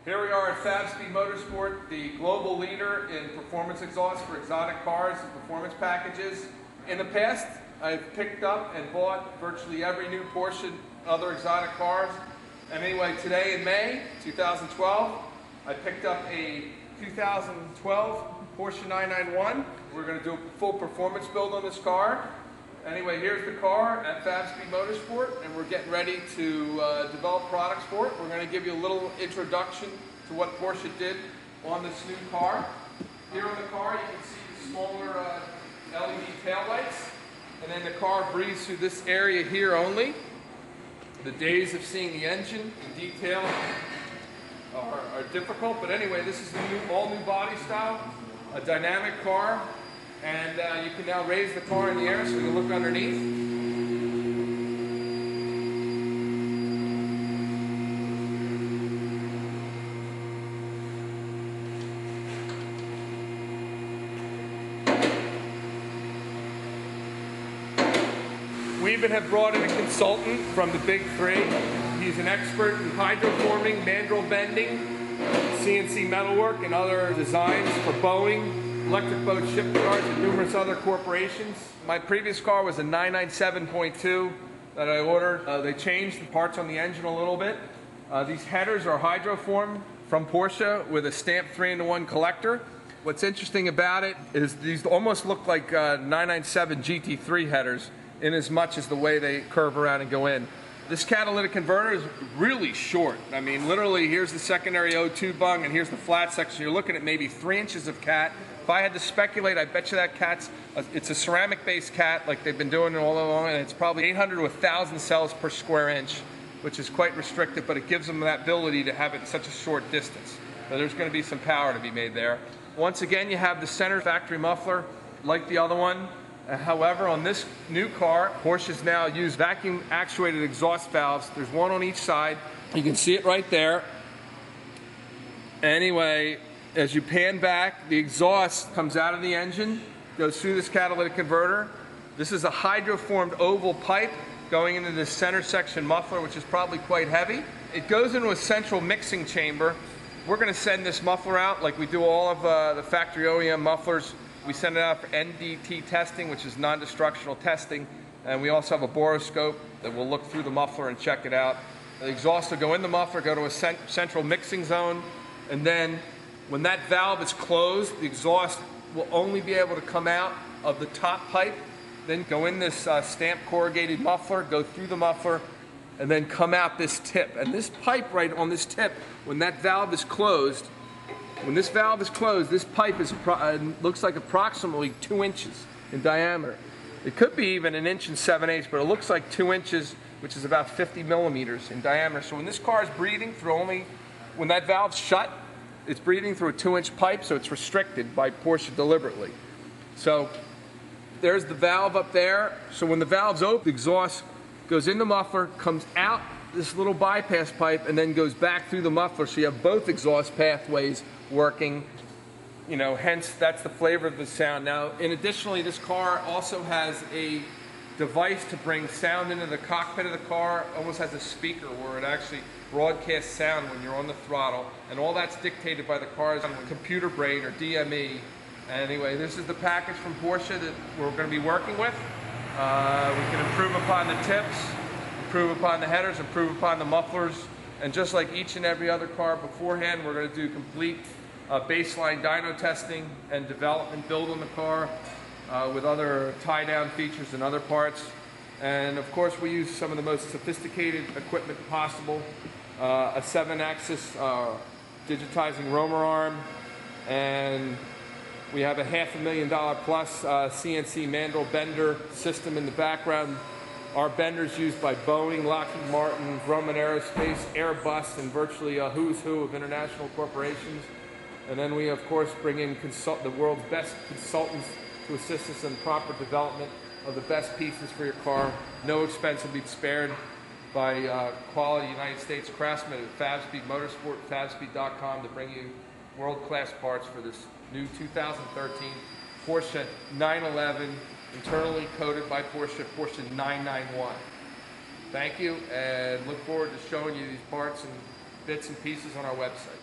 Here we are at Fabspeed Motorsport, the global leader in performance exhaust for exotic cars and performance packages. In the past, I've picked up and bought virtually every new Porsche and other exotic cars. And anyway, today in May 2012, I picked up a 2012 Porsche 991. We're going to do a full performance build on this car. Anyway, here's the car at Fabspeed Motorsport, and we're getting ready to develop products for it. We're going to give you a little introduction to what Porsche did on this new car. Here on the car, you can see the smaller LED taillights, and then the car breathes through this area here only. The days of seeing the engine in detail are difficult, but anyway, this is the all new body style, a dynamic car. And you can now raise the car in the air so we can look underneath. We even have brought in a consultant from the big three. He's an expert in hydroforming, mandrel bending, CNC metalwork, and other designs for Boeing, electric boat shipyards, and numerous other corporations. My previous car was a 997.2 that I ordered. They changed the parts on the engine a little bit. These headers are hydroformed from Porsche with a stamped 3-in-1 collector. What's interesting about it is these almost look like 997 GT3 headers in as much as the way they curve around and go in. This catalytic converter is really short. I mean, literally, here's the secondary O2 bung, and here's the flat section. You're looking at maybe 3 inches of cat. If I had to speculate, I bet you that it's a ceramic-based cat like they've been doing all along, and it's probably 800 to 1,000 cells per square inch, which is quite restrictive, but it gives them that ability to have it in such a short distance. So there's going to be some power to be made there. Once again, you have the center factory muffler like the other one. However, on this new car, Porsche's now used vacuum actuated exhaust valves. There's one on each side. You can see it right there. Anyway, as you pan back, the exhaust comes out of the engine, goes through this catalytic converter. This is a hydroformed oval pipe going into the center section muffler, which is probably quite heavy. It goes into a central mixing chamber. We're going to send this muffler out like we do all of the factory OEM mufflers. We send it out for NDT testing, which is non-destructional testing, and we also have a boroscope that will look through the muffler and check it out. The exhaust will go in the muffler, go to a central mixing zone, and then when that valve is closed, the exhaust will only be able to come out of the top pipe, then go in this stamped corrugated muffler, go through the muffler, and then come out this tip. And this pipe right on this tip, when that valve is closed, this pipe looks like approximately 2 inches in diameter. It could be even 1 7/8 inches, but it looks like 2 inches, which is about 50 millimeters in diameter. So when this car is breathing through when that valve's shut, it's breathing through a 2-inch pipe, so it's restricted by Porsche deliberately. So there's the valve up there. So when the valve's open, the exhaust goes in the muffler, comes out this little bypass pipe, and then goes back through the muffler, so you have both exhaust pathways working. You know, hence that's the flavor of the sound. Now, additionally, this car also has a device to bring sound into the cockpit of the car. Almost has a speaker where it actually broadcasts sound when you're on the throttle, and all that's dictated by the car's computer brain, or DME. Anyway, this is the package from Porsche that we're going to be working with. We can improve upon the tips, improve upon the headers, improve upon the mufflers, and just like each and every other car beforehand, we're going to do complete baseline dyno testing and development build on the car with other tie-down features and other parts. And of course, we use some of the most sophisticated equipment possible, a 7-axis digitizing roller arm, and we have a $500,000 plus CNC mandrel bender system in the background. Our benders used by Boeing, Lockheed Martin, Grumman Aerospace, Airbus, and virtually a who's who of international corporations. And then we, of course, bring in the world's best consultants to assist us in proper development of the best pieces for your car. No expense will be spared by quality United States craftsmen at Fabspeed Motorsport, Fabspeed.com, to bring you world-class parts for this new 2013 Porsche 911, internally coded by Porsche 991. Thank you, and look forward to showing you these parts and bits and pieces on our website.